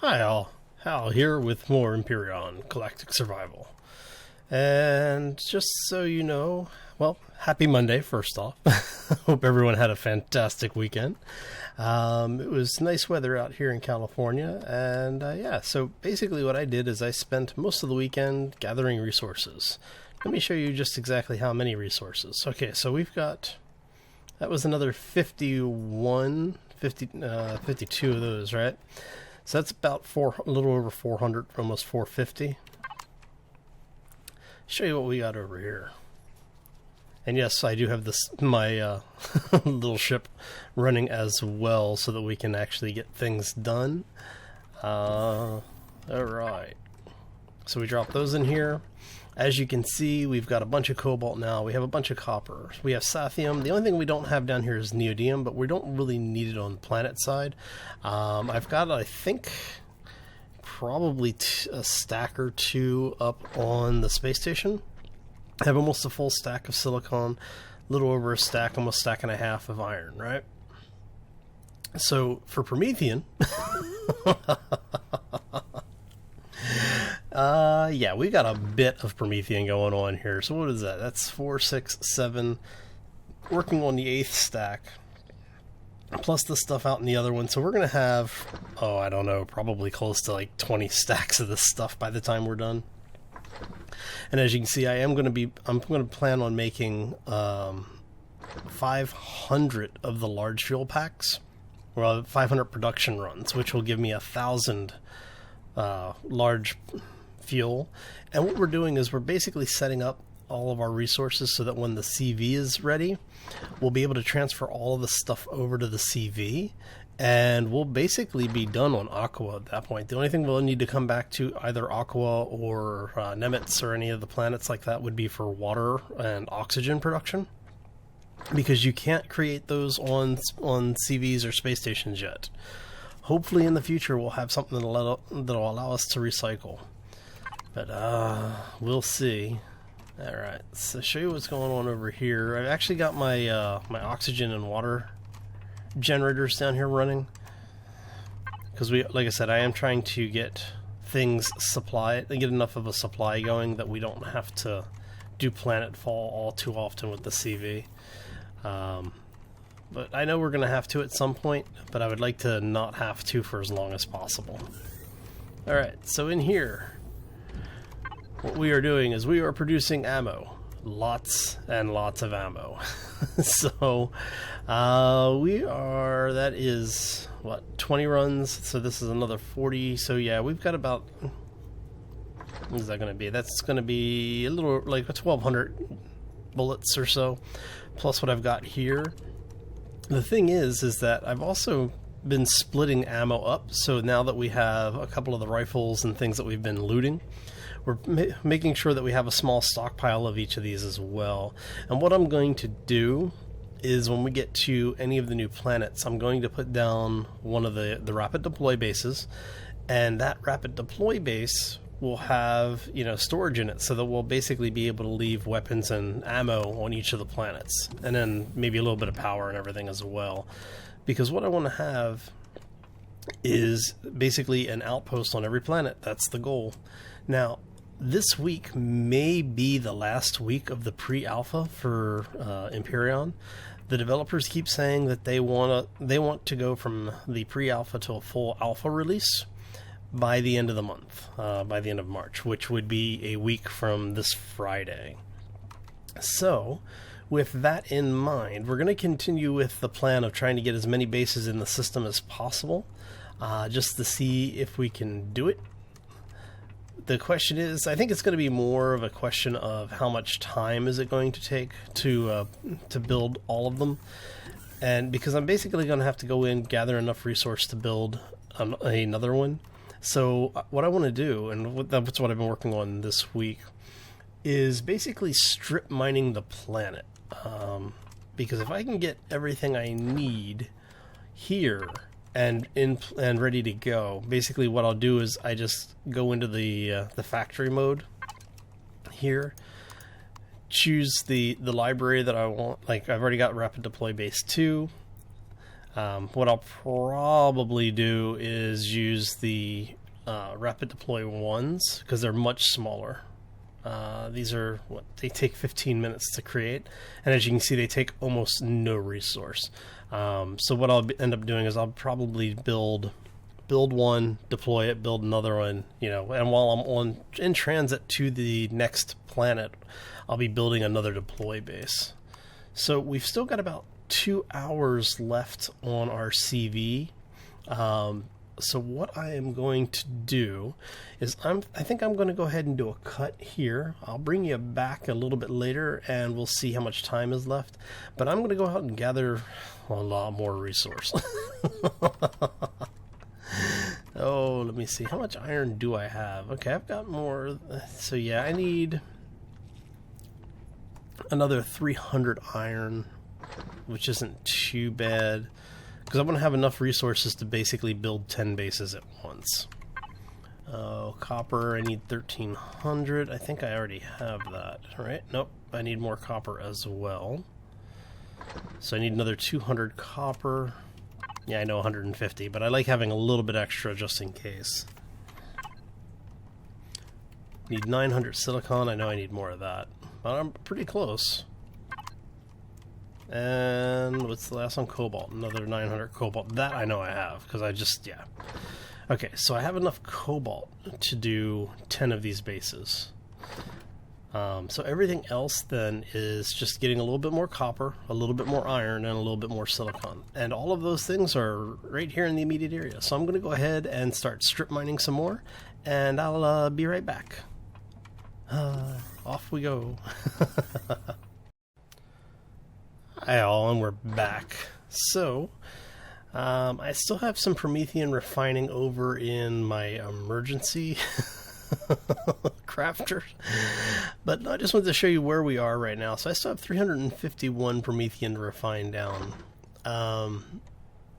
Hi all, Hal here with more Empyrion Galactic Survival. And just so you know, well, happy Monday first off. Hope everyone had a fantastic weekend. It was nice weather out here in California, and yeah, so basically what I did is I spent most of the weekend gathering resources. Let me show you just exactly how many resources. Okay, so we've got, that was another 52 of those, right? So that's about a little over 400, almost 450. Show you what we got over here. And yes, I do have this my little ship running as well, so that we can actually get things done. All right. So we drop those in here. As you can see, we've got a bunch of cobalt now. We have a bunch of copper. We have saphium. The only thing we don't have down here is neodymium, but we don't really need it on the planet side. I've got, I think, probably a stack or two up on the space station. I have almost a full stack of silicon, a little over a stack, almost a stack and a half of iron, right? So for Promethean... yeah, we got a bit of Promethean going on here. So what is that? That's 4, 6, 7. Working on the 8th stack. Plus the stuff out in the other one. So we're going to have, oh, I don't know, probably close to like 20 stacks of this stuff by the time we're done. And as you can see, I'm going to plan on making 500 of the large fuel packs. Well, 500 production runs, which will give me 1,000 large fuel. And what we're doing is we're basically setting up all of our resources so that when the CV is ready, we'll be able to transfer all of the stuff over to the CV, and we'll basically be done on Aqua at that point. The only thing we'll need to come back to, either Aqua or Nemetz or any of the planets like that, would be for water and oxygen production, because you can't create those on CVs or space stations yet. Hopefully in the future we'll have something that'll allow us to recycle. But we'll see. Alright, so show you what's going on over here. I've actually got my my oxygen and water generators down here running. Because like I said, I am trying to get things supplied, get enough of a supply going that we don't have to do planetfall all too often with the CV. But I know we're going to have to at some point, but I would like to not have to for as long as possible. Alright, so in here, what we are doing is we are producing ammo. Lots and lots of ammo. So, that is, what, 20 runs? So this is another 40. So yeah, we've got about, what is that going to be? That's going to be a little, like 1,200 bullets or so, plus what I've got here. The thing is that I've also been splitting ammo up, so now that we have a couple of the rifles and things that we've been looting, we're making sure that we have a small stockpile of each of these as well. And what I'm going to do is when we get to any of the new planets, I'm going to put down one of the rapid deploy bases, and that rapid deploy base will have, you know, storage in it, so that we'll basically be able to leave weapons and ammo on each of the planets, and then maybe a little bit of power and everything as well. Because what I want to have is basically an outpost on every planet. That's the goal. Now, this week may be the last week of the pre-alpha for Empyrion. The developers keep saying that they want to go from the pre-alpha to a full alpha release by the end of the month, by the end of March, which would be a week from this Friday. So, with that in mind, we're going to continue with the plan of trying to get as many bases in the system as possible, just to see if we can do it. The question is, I think it's going to be more of a question of how much time is it going to take to build all of them, and because I'm basically going to have to go in, gather enough resource to build another one. So what I want to do, and that's what I've been working on this week, is basically strip mining the planet. Because if I can get everything I need here and ready to go, basically what I'll do is I just go into the factory mode here, choose the library that I want. Like, I've already got Rapid Deploy Base 2. What I'll probably do is use the rapid deploy ones because they're much smaller. These are what they take 15 minutes to create, and as you can see, they take almost no resource. So what I'll end up doing is I'll probably build one, deploy it, build another one, and while I'm in transit to the next planet, I'll be building another deploy base. So we've still got about 2 hours left on our CV. So what I am going to do is I think I'm going to go ahead and do a cut here. I'll bring you back a little bit later and we'll see how much time is left. But I'm going to go out and gather a lot more resource. Oh, let me see. How much iron do I have? Okay, I've got more. So yeah, I need another 300 iron, which isn't too bad, because I want to have enough resources to basically build 10 bases at once. Oh, copper, I need 1300. I think I already have that, right? Nope, I need more copper as well. So I need another 200 copper. Yeah, I know 150, but I like having a little bit extra just in case. Need 900 silicon. I know I need more of that, but I'm pretty close. And what's the last one? Cobalt. Another 900 cobalt. That I know I have, because yeah. Okay, so I have enough cobalt to do 10 of these bases. So everything else then is just getting a little bit more copper, a little bit more iron, and a little bit more silicon. And all of those things are right here in the immediate area. So I'm going to go ahead and start strip mining some more, and I'll be right back. Off we go. Hi all, and we're back. So, I still have some Promethean refining over in my emergency crafter, but I just wanted to show you where we are right now. So I still have 351 Promethean to refine down.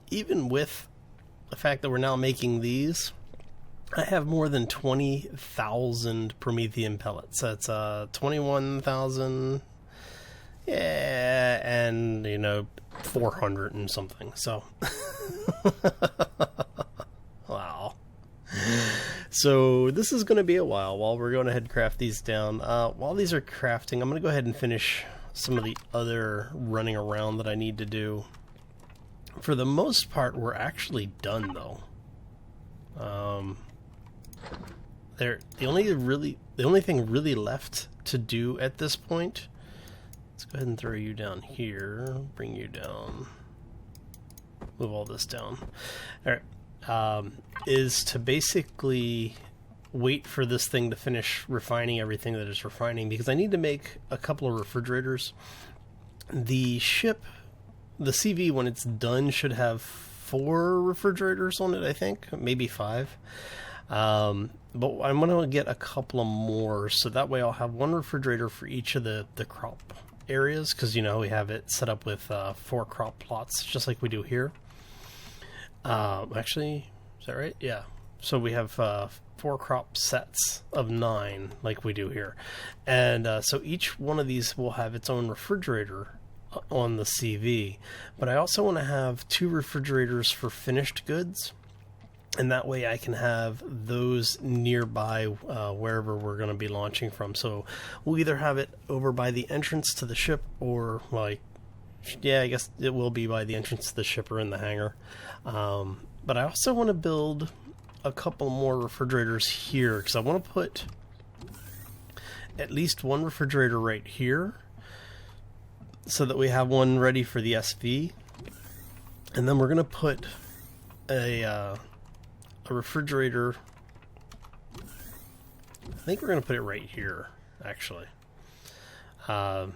Even with the fact that we're now making these, I have more than 20,000 Promethean pellets. That's 21,000. Yeah, and 400 and something. So, wow. So this is going to be a while we're going ahead and craft these down. While these are crafting, I'm going to go ahead and finish some of the other running around that I need to do. For the most part, we're actually done though. The only thing really left to do at this point. Let's go ahead and throw you down here. Bring you down. Move all this down. All right. Is to basically wait for this thing to finish refining everything that it's refining, because I need to make a couple of refrigerators. The ship, the CV, when it's done, should have 4 refrigerators on it, I think. Maybe 5. But I'm going to get a couple of more, so that way I'll have 1 refrigerator for each of the crop areas, because we have it set up with 4 crop plots, just like we do here. Actually, is that right? Yeah. So we have 4 crop sets of 9, like we do here. And so each one of these will have its own refrigerator on the CV. But I also want to have 2 refrigerators for finished goods. And that way I can have those nearby wherever we're going to be launching from. So we'll either have it over by the entrance to the ship, or, yeah, I guess it will be by the entrance to the ship or in the hangar. But I also want to build a couple more refrigerators here, because I want to put at least 1 refrigerator right here, so that we have one ready for the SV. And then we're going to put a refrigerator. I think we're going to put it right here, actually. Yeah,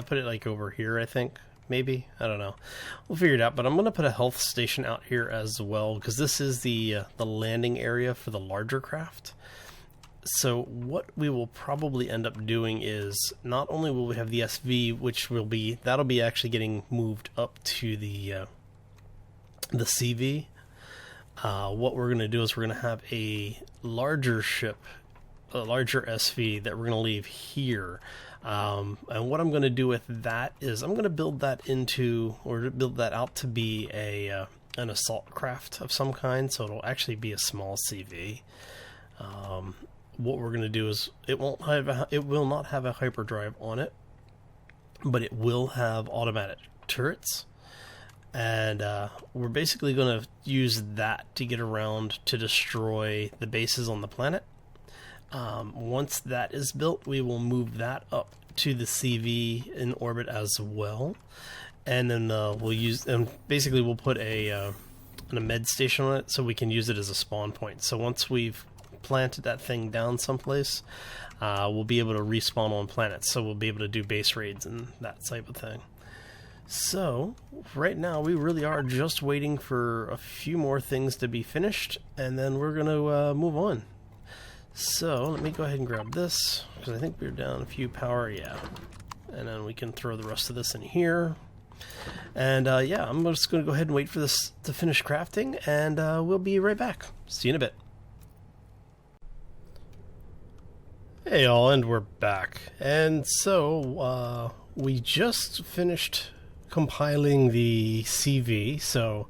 put it like over here, I think. Maybe, I don't know. We'll figure it out. But I'm going to put a health station out here as well, because this is the landing area for the larger craft. So what we will probably end up doing is, not only will we have the SV, which that'll be actually getting moved up to the CV. What we're going to do is we're going to have a larger ship larger SV that we're going to leave here. And what I'm going to do with that is I'm going to build that into, or build that out to be an assault craft of some kind, so it'll actually be a small CV. What we're going to do is it will not have a hyperdrive on it, but it will have automatic turrets, and we're basically going to use that to get around to destroy the bases on the planet. Once that is built, we will move that up to the CV in orbit as well, and then we'll put a med station on it so we can use it as a spawn point. So once we've planted that thing down someplace, we'll be able to respawn on planets, so we'll be able to do base raids and that type of thing. So right now we really are just waiting for a few more things to be finished, and then we're going to move on. So let me go ahead and grab this, because I think we're down a few power, yeah. And then we can throw the rest of this in here. And yeah, I'm just going to go ahead and wait for this to finish crafting, and we'll be right back. See you in a bit. Hey all, and we're back. And so we just finished compiling the CV, so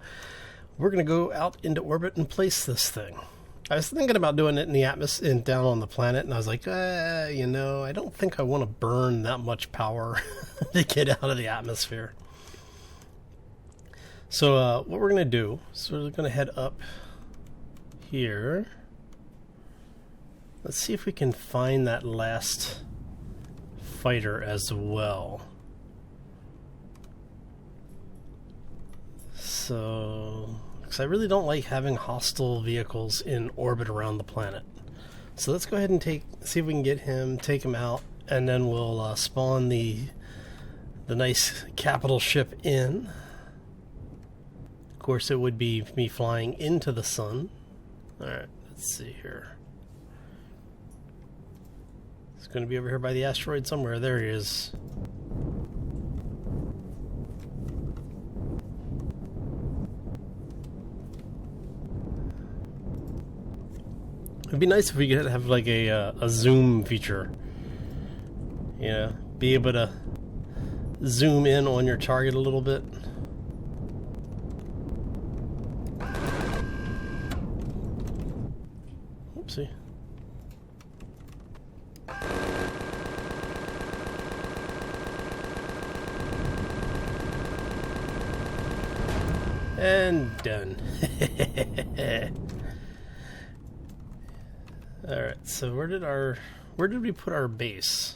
we're going to go out into orbit and place this thing. I was thinking about doing it in the atmosphere, down on the planet, and I was like, you know, I don't think I want to burn that much power to get out of the atmosphere. So what we're going to do is we're going to head up here. Let's see if we can find that last fighter as well. So, because I really don't like having hostile vehicles in orbit around the planet. So let's go ahead and see if we can get him, take him out, and then we'll spawn the nice capital ship in. Of course, it would be me flying into the sun. Alright, let's see here. It's going to be over here by the asteroid somewhere. There he is. It'd be nice if we could have like a zoom feature. You know, be able to zoom in on your target a little bit. Oopsie. And done. Alright, so where did we put our base?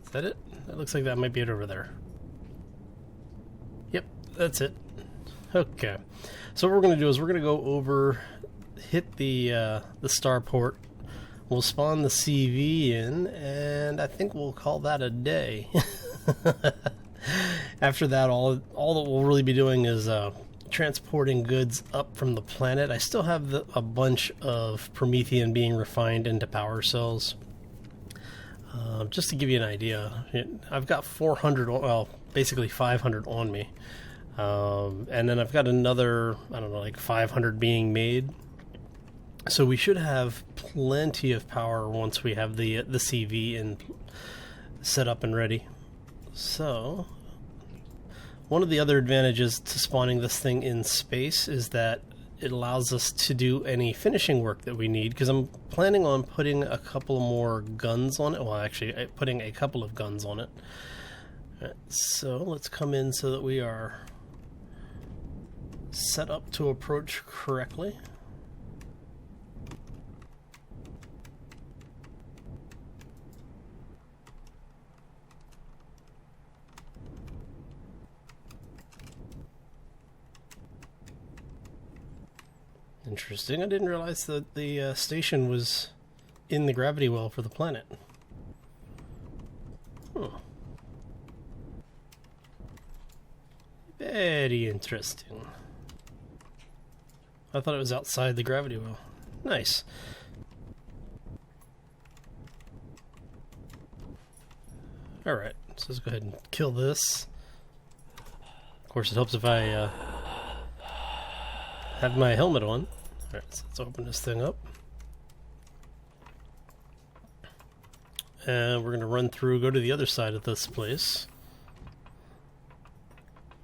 Is that it? It looks like that might be it over there. Yep, that's it. Okay. So what we're going to do is we're going to go over, hit the starport. We'll spawn the CV in, and I think we'll call that a day. After that, all that we'll really be doing is transporting goods up from the planet. I still have a bunch of Promethean being refined into power cells. Just to give you an idea, I've got 400, well, basically 500 on me. And then I've got another, I don't know, like 500 being made. So we should have plenty of power once we have the CV in set up and ready. So one of the other advantages to spawning this thing in space is that it allows us to do any finishing work that we need, because I'm planning on putting a couple more guns on it. Well, actually, putting a couple of guns on it. Right, so let's come in so that we are set up to approach correctly. Interesting. I didn't realize that the station was in the gravity well for the planet. Hmm. Very interesting. I thought it was outside the gravity well. Nice. Alright, so let's go ahead and kill this. Of course, it helps if I have my helmet on. Alright, so let's open this thing up. And we're going to run through, go to the other side of this place.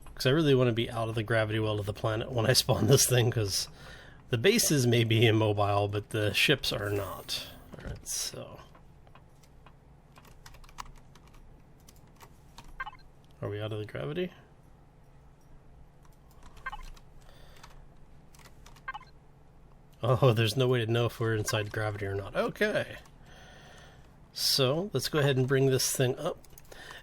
Because I really want to be out of the gravity well of the planet when I spawn this thing, because the bases may be immobile, but the ships are not. Alright, so... Are we out of the gravity? Oh, there's no way to know if we're inside gravity or not. Okay. So, let's go ahead and bring this thing up.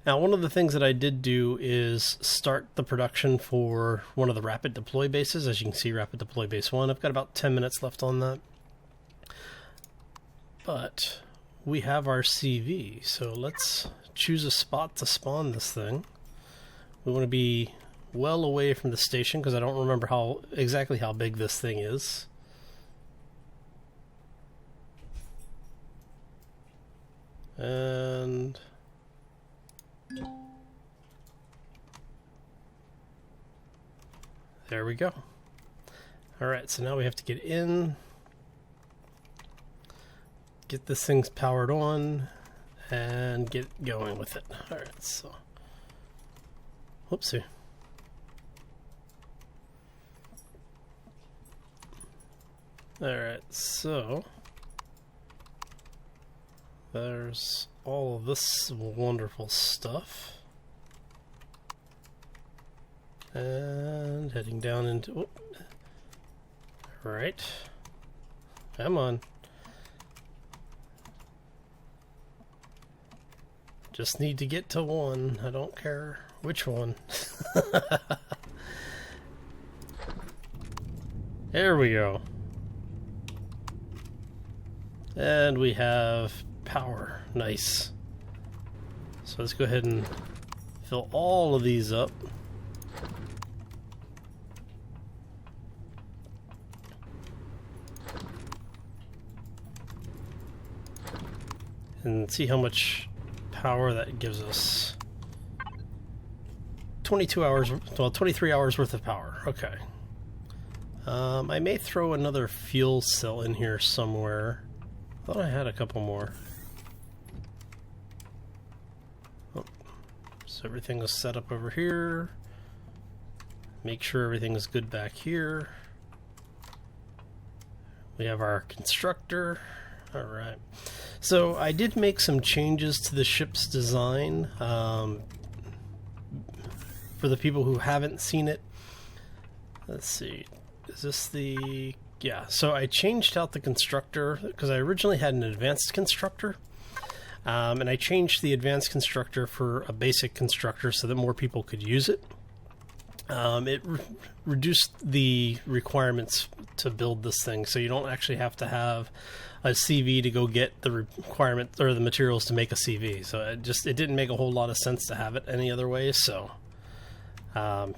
Now, one of the things that I did do is start the production for one of the rapid deploy bases. As you can see, rapid deploy base 1. I've got about 10 minutes left on that. But we have our CV, so let's choose a spot to spawn this thing. We want to be well away from the station because I don't remember exactly how big this thing is. And there we go. Alright, so now we have to get in, get this thing's powered on, and get going with it. Alright, so... Whoopsie. Alright, so... There's all of this wonderful stuff. And heading down into... Oh. Right. Come on. Just need to get to one. I don't care which one. There we go. And we have power. Nice. So let's go ahead and fill all of these up. And see how much power that gives us. 22 hours, well, 23 hours worth of power. Okay. I may throw another fuel cell in here somewhere. I thought I had a couple more. Oh. So everything is set up over here. Make sure everything is good back here. We have our constructor. Alright. So I did make some changes to the ship's design. For the people who haven't seen it, let's see. Is this the... Yeah, so I changed out the constructor because I originally had an advanced constructor. And I changed the advanced constructor for a basic constructor so that more people could use it. It reduced the requirements to build this thing, so you don't actually have to have a CV to go get the requirement or the materials to make a CV. So it didn't make a whole lot of sense to have it any other way. So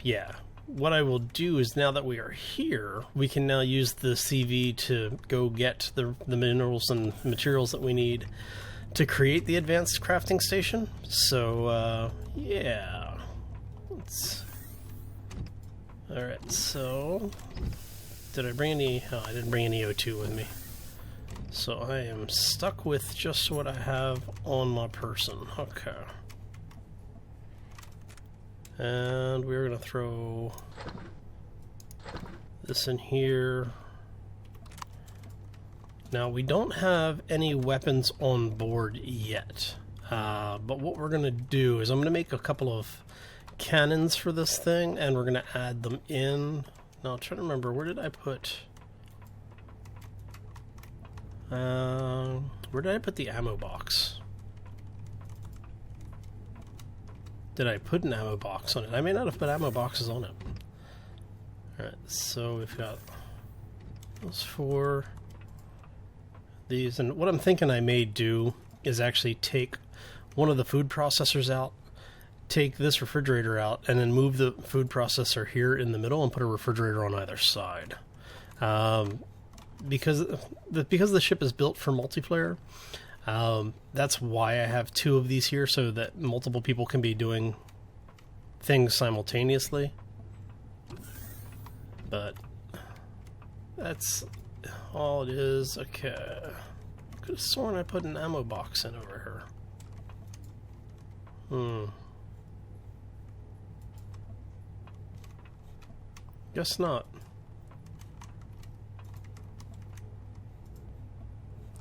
yeah, what I will do is, now that we are here, we can now use the CV to go get the minerals and materials that we need to create the advanced crafting station. So yeah, alright, so did I bring any... Oh, I didn't bring any O2 with me. So I am stuck with just what I have on my person. Okay. And we're going to throw this in here. Now, we don't have any weapons on board yet. But what we're going to do is I'm going to make a couple of cannons for this thing, and we're going to add them in. Now, I'm trying to remember, where did I put... where did I put the ammo box? Did I put an ammo box on it? I may not have put ammo boxes on it. Alright, so we've got those four. These, and what I'm thinking I may do is actually take one of the food processors out, take this refrigerator out, and then move the food processor here in the middle and put a refrigerator on either side. Because the ship is built for multiplayer, that's why I have two of these here, so that multiple people can be doing things simultaneously. But that's all it is. Okay. Could have sworn I put an ammo box in over here. Guess not.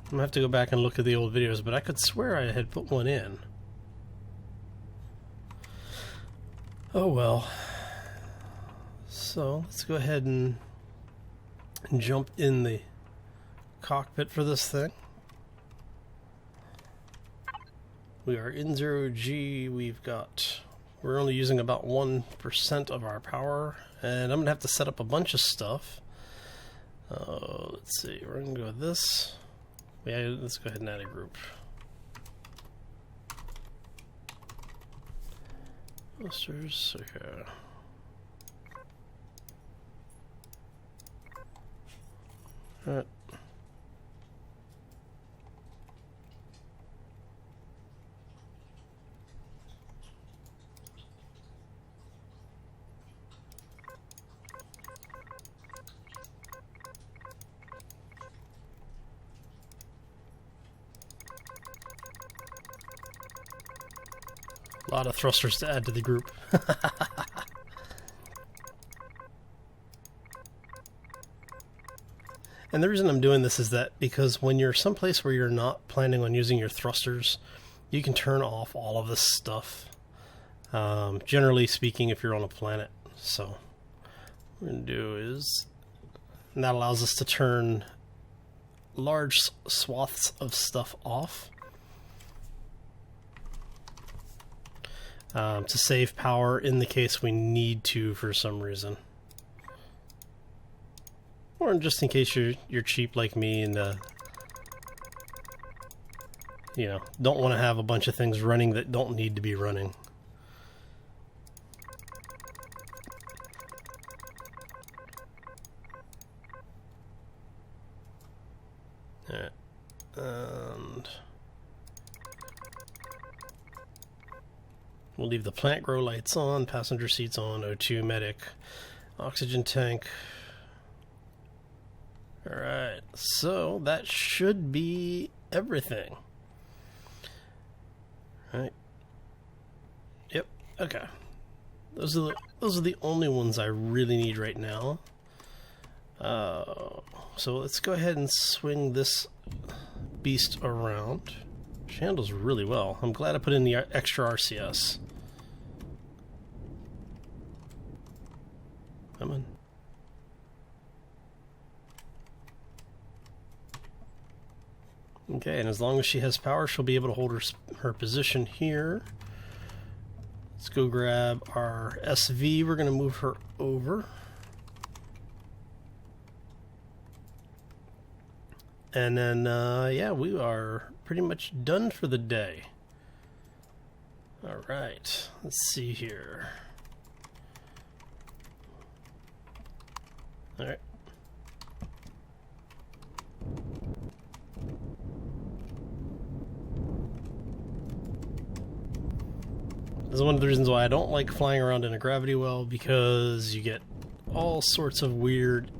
I'm gonna have to go back and look at the old videos, but I could swear I had put one in. Oh well. So let's go ahead and jump in the cockpit for this thing. We are in 0G. We're only using about 1% of our power, and I'm gonna have to set up a bunch of stuff. Let's see, we're gonna go with this. Yeah, let's go ahead and add a group. Clusters, okay. Alright. A lot of thrusters to add to the group. And the reason I'm doing this is that because when you're someplace where you're not planning on using your thrusters, you can turn off all of this stuff. Generally speaking, if you're on a planet. So what we're going to do is, and that allows us to turn large swaths of stuff off. To save power in the case we need to for some reason, or just in case you're cheap like me and you know, don't want to have a bunch of things running that don't need to be running. Alright, and we'll leave the plant grow lights on, passenger seats on, O2 medic, oxygen tank. Alright, so that should be everything. Right. Yep, okay. Those are the only ones I really need right now. So let's go ahead and swing this beast around. She handles really well. I'm glad I put in the extra RCS. Come on. Okay, and as long as she has power, she'll be able to hold her position here. Let's go grab our SV. We're going to move her over. And then, yeah, we are pretty much done for the day. Alright, let's see here. Alright. This is one of the reasons why I don't like flying around in a gravity well, because you get all sorts of weird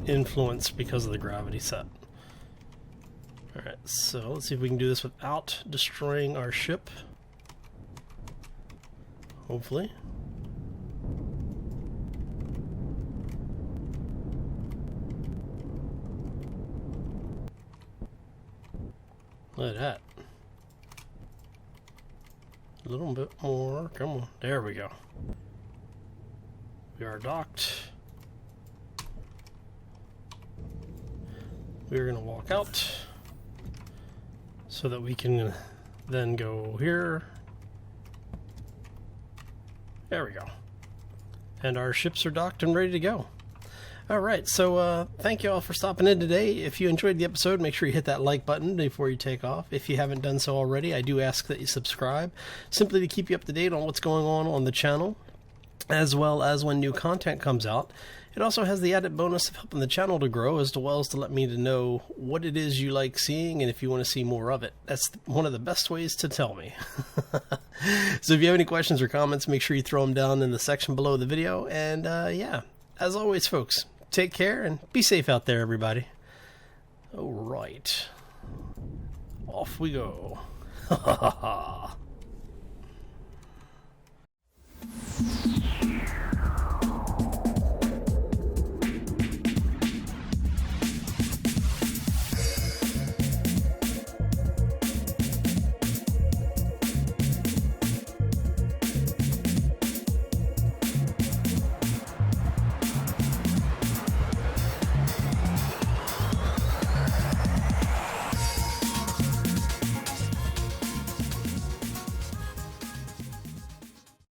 influence because of the gravity set. Alright, so let's see if we can do this without destroying our ship. Hopefully. Look at that. A little bit more. Come on. There we go. We are docked. We're going to walk out so that we can then go here. There we go. And our ships are docked and ready to go. Alright, so thank you all for stopping in today. If you enjoyed the episode, make sure you hit that like button before you take off. If you haven't done so already, I do ask that you subscribe, simply to keep you up to date on what's going on the channel, as well as when new content comes out. It also has the added bonus of helping the channel to grow, as well as to let me to know what it is you like seeing and if you want to see more of it. That's one of the best ways to tell me. So if you have any questions or comments, make sure you throw them down in the section below the video. And yeah, as always, folks, take care and be safe out there, everybody. All right. Off we go. Ha ha ha.